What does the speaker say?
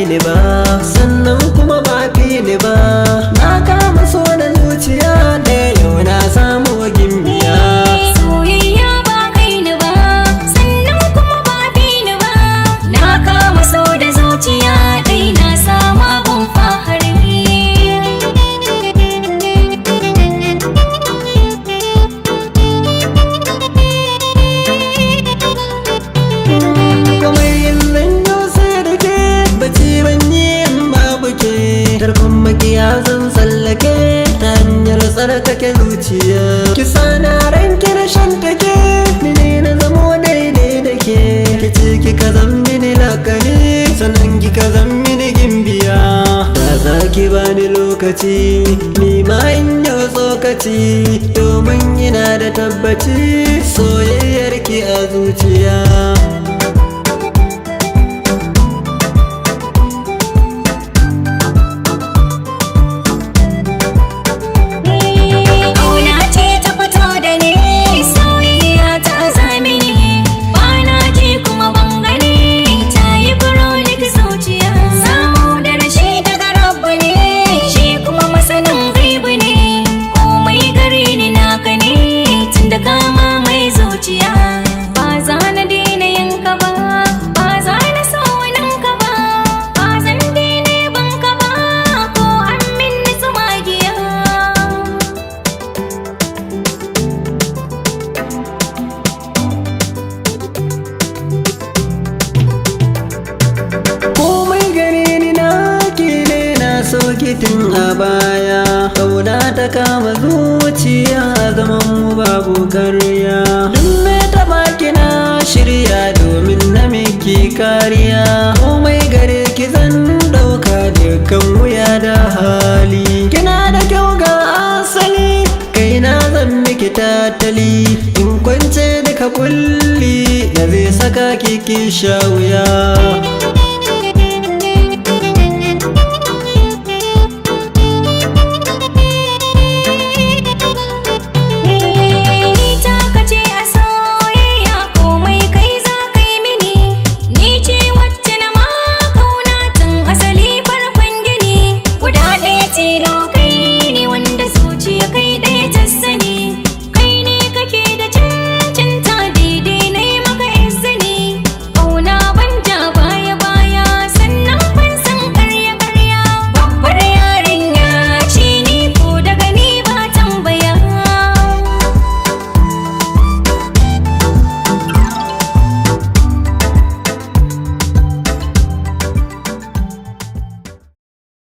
ni ba, sannan kuma ba fi ni ba. Na kama so da zuciya da yau na samu gimbiya. Soyayya ba kai ni ba, sannan kuma ba fi ni ba. Na kama so da zuciya dai na samu abun fahari. Kamar yin zanyo sai da ke, bacci ban yi in babu ke. Tarkon makiya zan tsallake ta hanyar tsarkake zuciya. Kisa na ranki na shan take, mini na zamo daidai da ke. Kice kika zan mini lakani, sannan kika zan mini gimbiya. Da za ki bani lokaci, ni ma in yau tsokaci, domin ina da tabbaci soyayyar ki a zuciya. Ƙauna ce ta fito da ni, soyayya ta zamini. Bana ji kuma ban gani, ta yi chronic zuciya. Samu da rashi daga Rabbu ne, shi kuma masanin gaibu ne. Komai gare ni naka ne, tunda kama mai zuciya. Ba za na daina yin ka ba, ba za na so wani ka ba. Ba zan daina ban ka ba, ko an min tsumagiya. Komai gare ni na ki ne, na so ki tun a baya. Kauna ta kama zuciya, zaman mu babu karya. Duk me taɓa ki na shirya, domin na miki kariya. Komai gare ki zan ɗauka, dukkan wuya da hali. Kina da kyau ga asali, kaina zan miki tattali. In kwance duka kulli, da zai saka ki sha wuya.